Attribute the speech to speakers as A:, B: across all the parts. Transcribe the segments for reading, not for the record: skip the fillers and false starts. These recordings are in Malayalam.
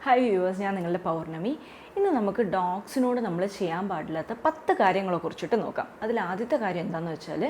A: ഹായ് വ്യൂവേഴ്സ്, ഞാൻ നിങ്ങളുടെ പൗർണമി. ഇന്ന് നമുക്ക് ഡോഗ്സിനോട് നമ്മൾ ചെയ്യാൻ പാടില്ലാത്ത 10 കാര്യങ്ങളെ കുറിച്ചിട്ട് നോക്കാം. അതിൽ ആദ്യത്തെ കാര്യം എന്താണെന്ന് വെച്ചാൽ,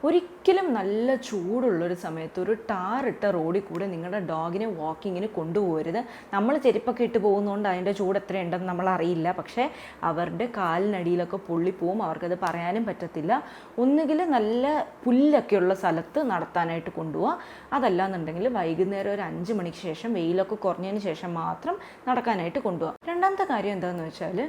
A: ഒരിക്കലും നല്ല ചൂടുള്ളൊരു സമയത്ത് ഒരു ടാറിട്ട റോഡിൽ കൂടെ നിങ്ങളുടെ ഡോഗിനെ വാക്കിങ്ങിന് കൊണ്ടുപോകരുത്. നമ്മൾ ചെരുപ്പൊക്കെ ഇട്ട് പോകുന്നതുകൊണ്ട് അതിൻ്റെ ചൂട് എത്രയുണ്ടെന്ന് നമ്മൾ അറിയില്ല. പക്ഷേ അവരുടെ കാലിനടിയിലൊക്കെ പൊള്ളിപ്പോവും, അവർക്കത് പറയാനും പറ്റത്തില്ല. ഒന്നുകിൽ നല്ല പുല്ലൊക്കെയുള്ള സ്ഥലത്ത് നടത്താനായിട്ട് കൊണ്ടുപോവുക, അതല്ലാന്നുണ്ടെങ്കിൽ വൈകുന്നേരം ഒരു 5 മണിക്ക് ശേഷം വെയിലൊക്കെ കുറഞ്ഞതിന് ശേഷം മാത്രം നടക്കാനായിട്ട് കൊണ്ടുപോകാം. രണ്ടാമത്തെ കാര്യം എന്താണെന്ന് വെച്ചാൽ,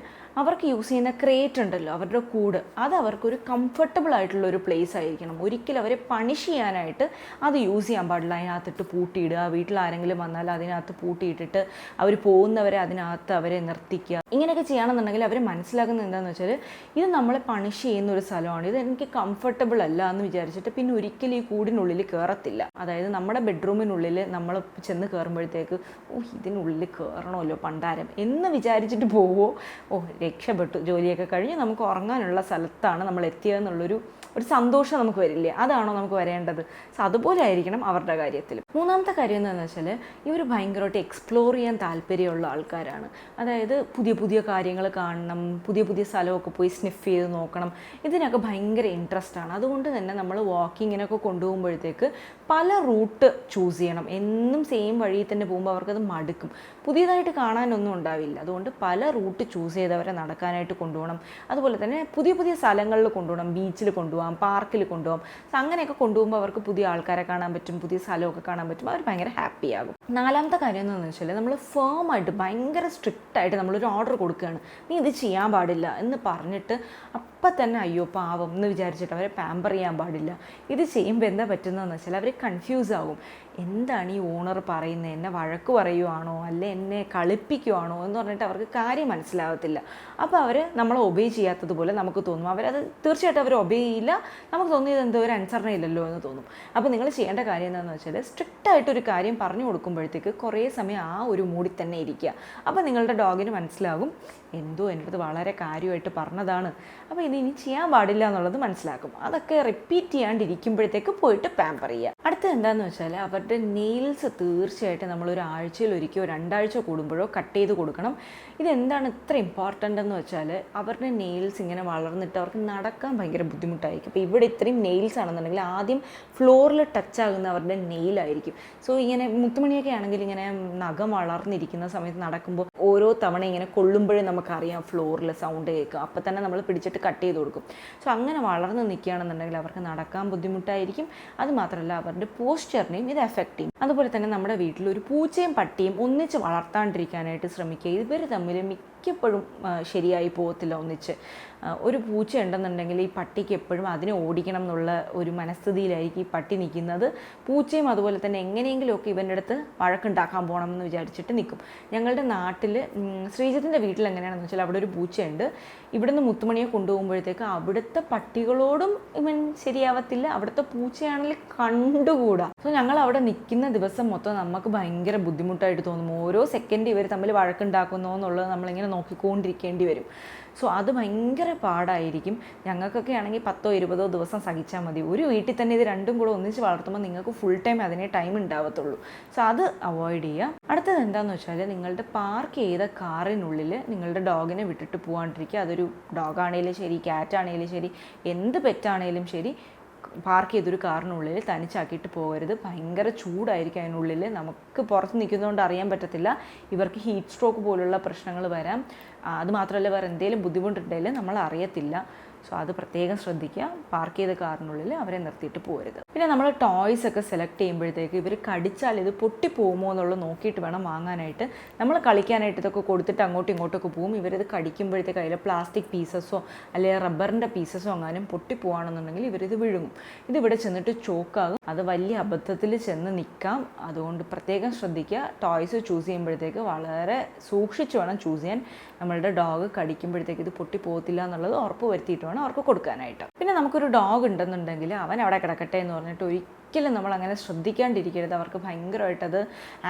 A: അവർക്ക് യൂസ് ചെയ്യുന്ന ക്രേറ്റ് ഉണ്ടല്ലോ, അവരുടെ കൂട്, അത് അവർക്കൊരു കംഫർട്ടബിൾ ആയിട്ടുള്ള ഒരു പ്ലേസ് ആയിരിക്കണം. ഒരിക്കലും അവരെ പണിഷ് ചെയ്യാനായിട്ട് അത് യൂസ് ചെയ്യാൻ പാടില്ല. അതിനകത്തിട്ട് പൂട്ടിയിടുക, വീട്ടിൽ ആരെങ്കിലും വന്നാൽ അതിനകത്ത് പൂട്ടിയിട്ടിട്ട് അവർ പോകുന്നവരെ അതിനകത്ത് അവരെ നിർത്തിക്കുക. ഇങ്ങനെയൊക്കെ ചെയ്യണമെന്നുണ്ടെങ്കിൽ അവർ മനസ്സിലാക്കുന്നത് എന്താണെന്ന് വെച്ചാൽ, ഇത് നമ്മളെ പണിഷ് ചെയ്യുന്ന ഒരു സ്ഥലമാണ്, ഇത് എനിക്ക് കംഫർട്ടബിൾ അല്ല എന്ന് വിചാരിച്ചിട്ട് പിന്നെ ഒരിക്കലും ഈ കൂടിനുള്ളിൽ കയറത്തില്ല. അതായത് നമ്മുടെ ബെഡ്റൂമിനുള്ളിൽ നമ്മൾ ചെന്ന് കയറുമ്പോഴത്തേക്ക് ഇതിനുള്ളിൽ കയറണമല്ലോ പണ്ടാരം എന്ന് വിചാരിച്ചിട്ട് പോവോ, രക്ഷപ്പെട്ടു, ജോലിയൊക്കെ കഴിഞ്ഞ് നമുക്ക് ഉറങ്ങാനുള്ള സ്ഥലത്താണ് നമ്മൾ എത്തിയതെന്നുള്ളൊരു സന്തോഷം നമുക്ക് വരില്ലേ? അതാണോ നമുക്ക് വരേണ്ടത്? സോ അതുപോലെ ആയിരിക്കണം അവരുടെ കാര്യത്തിൽ. മൂന്നാമത്തെ കാര്യം എന്താണെന്ന് വെച്ചാൽ, ഇവർ ഭയങ്കരമായിട്ട് എക്സ്പ്ലോർ ചെയ്യാൻ താല്പര്യമുള്ള ആൾക്കാരാണ്. അതായത് പുതിയ പുതിയ കാര്യങ്ങൾ കാണണം, പുതിയ പുതിയ സ്ഥലമൊക്കെ പോയി സ്നിഫ് ചെയ്ത് നോക്കണം, ഇതിനൊക്കെ ഭയങ്കര ഇൻട്രസ്റ്റ് ആണ്. അതുകൊണ്ട് തന്നെ നമ്മൾ വാക്കിങ്ങിനൊക്കെ കൊണ്ടുപോകുമ്പോഴത്തേക്ക് പല റൂട്ട് ചൂസ് ചെയ്യണം. എന്നും സെയിം വഴിയിൽ തന്നെ പോകുമ്പോൾ അവർക്കത് മടുക്കും, പുതിയതായിട്ട് കാണാനൊന്നും ഉണ്ടാവില്ല. അതുകൊണ്ട് പല റൂട്ട് ചൂസ് ചെയ്തവരെ നടക്കാനായിട്ട് കൊണ്ടുപോകണം. അതുപോലെ തന്നെ പുതിയ പുതിയ സ്ഥലങ്ങളിൽ കൊണ്ടുപോകണം, ബീച്ചിൽ കൊണ്ടുപോകാം, പാർക്കിൽ കൊണ്ടുപോകാം. അങ്ങനെയൊക്കെ കൊണ്ടുപോകുമ്പോൾ അവർക്ക് പുതിയ ആൾക്കാരെ കാണാൻ പറ്റും, പുതിയ സ്ഥലമൊക്കെ കാണാൻ പറ്റും, അവർ ഭയങ്കര ഹാപ്പി ആകും. നാലാമത്തെ കാര്യം എന്താണെന്ന് വെച്ചാൽ, നമ്മൾ ഫേമായിട്ട് ഭയങ്കര സ്ട്രിക്റ്റായിട്ട് നമ്മളൊരു ഓർഡർ കൊടുക്കുകയാണ്, നീ ഇത് ചെയ്യാൻ പാടില്ല എന്ന് പറഞ്ഞിട്ട് അപ്പം തന്നെ അയ്യോ പാവം എന്ന് വിചാരിച്ചിട്ട് അവരെ പാമ്പർ ചെയ്യാൻ പാടില്ല. ഇത് ചെയ്യുമ്പോൾ എന്താ പറ്റുന്നതെന്ന് വെച്ചാൽ, അവർ കൺഫ്യൂസ് ആകും. എന്താണ് ഈ ഓണർ പറയുന്നത്, എന്നെ വഴക്ക് പറയുവാണോ അല്ലെ എന്നെ കളിപ്പിക്കുവാണോ എന്ന് പറഞ്ഞിട്ട് അവർക്ക് കാര്യം മനസ്സിലാവത്തില്ല. അപ്പോൾ അവർ നമ്മളെ ഒബേ ചെയ്യാത്തതുപോലെ നമുക്ക് തോന്നും. അവരത് തീർച്ചയായിട്ടും അവർ ഒബേ ചെയ്യില്ല, നമുക്ക് തോന്നിയത് എന്തോ ഒരു അനുസരണ ഇല്ലല്ലോ എന്ന് തോന്നും. അപ്പോൾ നിങ്ങൾ ചെയ്യേണ്ട കാര്യം എന്താണെന്ന് വെച്ചാൽ, സ്ട്രിക്റ്റായിട്ടൊരു കാര്യം പറഞ്ഞു കൊടുക്കുമ്പോഴത്തേക്ക് കുറേ സമയം ആ ഒരു മൂഡിൽ തന്നെ ഇരിക്കുക. അപ്പോൾ നിങ്ങളുടെ ഡോഗിന് മനസ്സിലാകും, എന്തോ എൻ്റെ അടുത്ത് വളരെ കാര്യമായിട്ട് പറഞ്ഞതാണ്, അപ്പോൾ ഇനി ചെയ്യാൻ പാടില്ല എന്നുള്ളത് മനസ്സിലാക്കും. അതൊക്കെ റിപ്പീറ്റ് ചെയ്യാണ്ടിരിക്കുമ്പോഴത്തേക്ക് പോയിട്ട് പാമ്പർ ചെയ്യുക. അടുത്തത് എന്താണെന്ന് വെച്ചാൽ, അവരുടെ നെയിൽസ് തീർച്ചയായിട്ടും നമ്മളൊരു ആഴ്ചയിൽ ഒരിക്കലോ 2 ആഴ്ച കൂടുമ്പോഴോ കട്ട് ചെയ്ത് കൊടുക്കണം. ഇതെന്താണ് ഇത്ര ഇമ്പോർട്ടൻ്റ് എന്ന് വെച്ചാൽ, അവരുടെ നെയിൽസ് ഇങ്ങനെ വളർന്നിട്ട് അവർക്ക് നടക്കാൻ ഭയങ്കര ബുദ്ധിമുട്ടായിരിക്കും. അപ്പോൾ ഇവിടെ ഇത്രയും നെയിൽസ് ആണെന്നുണ്ടെങ്കിൽ ആദ്യം ഫ്ലോറിൽ ടച്ച് ആകുന്ന അവരുടെ നെയിലായിരിക്കും. സോ ഇങ്ങനെ മുത്തുമണിയൊക്കെ ആണെങ്കിൽ ഇങ്ങനെ നഖം വളർന്നിരിക്കുന്ന സമയത്ത് നടക്കുമ്പോൾ ഓരോ തവണ ഇങ്ങനെ കൊള്ളുമ്പോഴേ നമുക്കറിയാം ഫ്ലോറിൽ സൗണ്ട് കേൾക്കുക, അപ്പോൾ തന്നെ നമ്മൾ പിടിച്ചിട്ട് കട്ട് ചെയ്ത് കൊടുക്കും. സോ അങ്ങനെ വളർന്ന് നിൽക്കുകയാണെന്നുണ്ടെങ്കിൽ അവർക്ക് നടക്കാൻ ബുദ്ധിമുട്ടായിരിക്കും. അതുമാത്രമല്ല അവരുടെ പോസ്ചറിനെയും ഇത് എഫക്റ്റ് ചെയ്യും. അതുപോലെ തന്നെ നമ്മുടെ വീട്ടിൽ ഒരു പൂച്ചയും പട്ടിയും ഒന്നിച്ച് വളർത്താണ്ടിരിക്കാനായിട്ട് ശ്രമിക്കുക. ഇവർ തമ്മിൽ മിക്കപ്പോഴും ശരിയായി പോകത്തില്ല ഒന്നിച്ച്. ഒരു പൂച്ച ഉണ്ടെന്നുണ്ടെങ്കിൽ ഈ പട്ടിക്ക് എപ്പോഴും അതിനെ ഓടിക്കണം എന്നുള്ള ഒരു മനസ്ഥിതിയിലായിരിക്കും ഈ പട്ടി നിൽക്കുന്നത്. പൂച്ചയും അതുപോലെ തന്നെ എങ്ങനെയെങ്കിലുമൊക്കെ ഇവൻ്റെ അടുത്ത് വഴക്കുണ്ടാക്കാൻ പോകണം എന്ന് വിചാരിച്ചിട്ട് നിൽക്കും. ഞങ്ങളുടെ നാട്ടിൽ ശ്രീജിത്തിൻ്റെ വീട്ടിൽ എങ്ങനെയാണെന്ന് വെച്ചാൽ, അവിടെ ഒരു പൂച്ചയുണ്ട്. ഇവിടുന്ന് മുത്തുമണിയെ കൊണ്ടുപോകുമ്പോഴത്തേക്ക് അവിടുത്തെ പട്ടികളോടും ഇവൻ ശരിയാവത്തില്ല, അവിടുത്തെ പൂച്ചയാണെങ്കിൽ കണ്ടുകൂടാ. സോ ഞങ്ങൾ അവിടെ നിൽക്കുന്ന ദിവസം മൊത്തം നമുക്ക് ഭയങ്കര ബുദ്ധിമുട്ടായിട്ട് തോന്നും. ഓരോ സെക്കൻഡ് ഇവർ തമ്മിൽ വഴക്കുണ്ടാക്കുന്നോ എന്നുള്ളത് നമ്മളിങ്ങനെ നോക്കിക്കൊണ്ടിരിക്കേണ്ടി വരും. സോ അത് ഭയങ്കര പാടായിരിക്കും. ഞങ്ങൾക്കൊക്കെ ആണെങ്കിൽ 10-20 ദിവസം സഹിച്ചാൽ മതി. ഒരു വീട്ടിൽ തന്നെ ഇത് രണ്ടും കൂടെ ഒന്നിച്ച് വളർത്തുമ്പോൾ നിങ്ങൾക്ക് ഫുൾ ടൈം അതിനെ ടൈം ഉണ്ടാവത്തുള്ളൂ. സോ അത് അവോയ്ഡ് ചെയ്യുക. അടുത്തത് എന്താണെന്ന് വെച്ചാൽ, നിങ്ങളുടെ പാർക്ക് ചെയ്ത കാറിനുള്ളിൽ നിങ്ങളുടെ ഡോഗിനെ വിട്ടിട്ട് പോകാണ്ടിരിക്കുക. അതൊരു ഡോഗാണേലും ശരി, ക്യാറ്റാണേലും ശരി, എന്ത് പെറ്റാണേലും ശരി, പാർക്ക് ചെയ്തൊരു കാറിനുള്ളിൽ തനിച്ചാക്കിയിട്ട് പോകരുത്. ഭയങ്കര ചൂടായിരിക്കും അതിനുള്ളിൽ. നമുക്ക് പുറത്ത് നിൽക്കുന്നതുകൊണ്ട് അറിയാൻ പറ്റത്തില്ല, ഇവർക്ക് ഹീറ്റ് സ്ട്രോക്ക് പോലുള്ള പ്രശ്നങ്ങൾ വരാം. അതുമാത്രമല്ല വേറെ എന്തെങ്കിലും ബുദ്ധിമുട്ടുണ്ടെങ്കിൽ നമ്മൾ അറിയത്തില്ല. സോ അത് പ്രത്യേകം ശ്രദ്ധിക്കുക. പാർക്ക് ചെയ്ത കാറിനുള്ളിൽ അവരെ നിർത്തിയിട്ട് പോകരുത്. പിന്നെ നമ്മൾ ടോയ്സ് ഒക്കെ സെലക്ട് ചെയ്യുമ്പോഴത്തേക്ക് ഇവർ കടിച്ചാൽ ഇത് പൊട്ടിപ്പോകുമോ എന്നുള്ളത് നോക്കിയിട്ട് വേണം വാങ്ങാനായിട്ട്. നമ്മൾ കളിക്കാനായിട്ട് ഇതൊക്കെ കൊടുത്തിട്ട് അങ്ങോട്ടും ഇങ്ങോട്ടൊക്കെ പോകും. ഇവരിത് കടിക്കുമ്പോഴത്തേക്ക് അതിൽ പ്ലാസ്റ്റിക് പീസസോ അല്ലെങ്കിൽ റബ്ബറിൻ്റെ പീസസോ എങ്ങാനും പൊട്ടിപ്പോവാണെന്നുണ്ടെങ്കിൽ ഇവരിത് വിഴുങ്ങും. ഇതിവിടെ ചെന്നിട്ട് ചോക്കാകും. അത് വലിയ അബദ്ധത്തിൽ ചെന്ന് നിൽക്കാം. അതുകൊണ്ട് പ്രത്യേകം ശ്രദ്ധിക്കുക. ടോയ്സ് ചൂസ് ചെയ്യുമ്പോഴത്തേക്ക് വളരെ സൂക്ഷിച്ച് വേണം ചൂസ് ചെയ്യാൻ. നമ്മളുടെ ഡോഗ് കടിക്കുമ്പോഴത്തേക്ക് ഇത് പൊട്ടിപ്പോകത്തില്ല എന്നുള്ളത് ഉറപ്പ് വരുത്തിയിട്ട് വേണം അവർക്ക് കൊടുക്കാനായിട്ട്. പിന്നെ നമുക്കൊരു ഡോഗ് ഉണ്ടെന്നുണ്ടെങ്കിൽ അവൻ അവിടെ കിടക്കട്ടെ എന്ന് പറഞ്ഞിട്ട് ഒരിക്കലും നമ്മൾ അങ്ങനെ ശ്രദ്ധിക്കാണ്ടിരിക്കരുത്. അവർക്ക് ഭയങ്കരമായിട്ടത്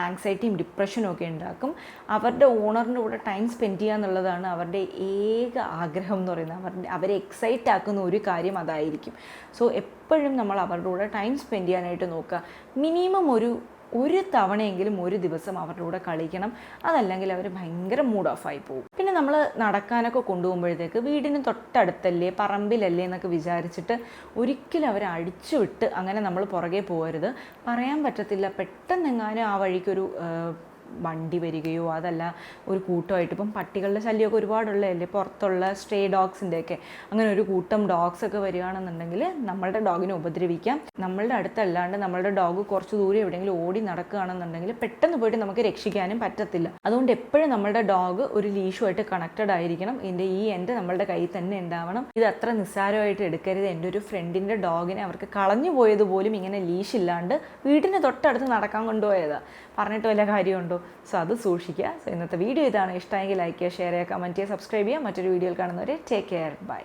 A: ആങ്സൈറ്റിയും ഡിപ്രഷനും ഒക്കെ ഉണ്ടാക്കും. അവരുടെ ഓണറിൻ്റെ കൂടെ ടൈം സ്പെൻഡ് ചെയ്യുക എന്നുള്ളതാണ് അവരുടെ ഏക ആഗ്രഹം എന്ന് പറയുന്നത്. അവരെ എക്സൈറ്റ് ആക്കുന്ന ഒരു കാര്യം അതായിരിക്കും. സോ എപ്പോഴും നമ്മൾ അവരുടെ കൂടെ ടൈം സ്പെൻഡ് ചെയ്യാനായിട്ട് നോക്കുക. മിനിമം ഒരു ഒരു തവണയെങ്കിലും ഒരു ദിവസം അവരുടെ കൂടെ കളിക്കണം. അതല്ലെങ്കിൽ അവർ ഭയങ്കര മൂഡ് ഓഫ് ആയി പോകും. പിന്നെ നമ്മൾ നടക്കാനൊക്കെ കൊണ്ടുപോകുമ്പോഴത്തേക്ക് വീടിന് തൊട്ടടുത്തല്ലേ, പറമ്പിലല്ലേ എന്നൊക്കെ വിചാരിച്ചിട്ട് ഒരിക്കലും അവരെ അഴിച്ചു വിട്ട് അങ്ങനെ നമ്മൾ പുറകെ പോകരുത്. പറയാൻ പറ്റത്തില്ല, പെട്ടെന്നെങ്ങാനും ആ വഴിക്കൊരു വണ്ടി വരികയോ അതല്ല ഒരു കൂട്ടമായിട്ട്, ഇപ്പം പട്ടികളുടെ ശല്യമൊക്കെ ഒരുപാടുള്ളതല്ലേ, പുറത്തുള്ള സ്ട്രേ ഡോഗ്സിൻ്റെയൊക്കെ, അങ്ങനെ ഒരു കൂട്ടം ഡോഗ്സൊക്കെ വരികയാണെന്നുണ്ടെങ്കിൽ നമ്മളുടെ ഡോഗിനെ ഉപദ്രവിക്കാം. നമ്മളുടെ അടുത്തല്ലാണ്ട് നമ്മളുടെ ഡോഗ് കുറച്ച് ദൂരെ എവിടെയെങ്കിലും ഓടി നടക്കുകയാണെന്നുണ്ടെങ്കിൽ പെട്ടെന്ന് പോയിട്ട് നമുക്ക് രക്ഷിക്കാനും പറ്റത്തില്ല. അതുകൊണ്ട് എപ്പോഴും നമ്മളുടെ ഡോഗ് ഒരു ലീഷുമായിട്ട് കണക്റ്റഡ് ആയിരിക്കണം. ഇതിൻ്റെ ഈ എൻ്റെ നമ്മളുടെ കയ്യിൽ തന്നെ ഉണ്ടാവണം. ഇത് അത്ര നിസ്സാരമായിട്ട് എടുക്കരുത്. എൻ്റെ ഒരു ഫ്രണ്ടിൻ്റെ ഡോഗിനെ അവർക്ക് കളഞ്ഞു പോയതുപോലും ഇങ്ങനെ ലീഷില്ലാണ്ട് വീടിന് തൊട്ടടുത്ത് നടക്കാൻ കൊണ്ടുപോയതാണ്. പറഞ്ഞിട്ട് വല്ല കാര്യമുണ്ടോ? സോ അത് സൂക്ഷിക്കുക. സോ ഇന്നത്തെ വീഡിയോ ഇതാണ്. ഇഷ്ടമെങ്കിൽ ലൈക്ക് ചെയ്യുക, ഷെയർ ചെയ്യുക, കമൻറ്റ് ചെയ്യുക, സബ്സ്ക്രൈബ് ചെയ്യുക. മറ്റൊരു വീഡിയോയിൽ കാണുന്നവരെ ടേക്ക് കെയർ, ബൈ.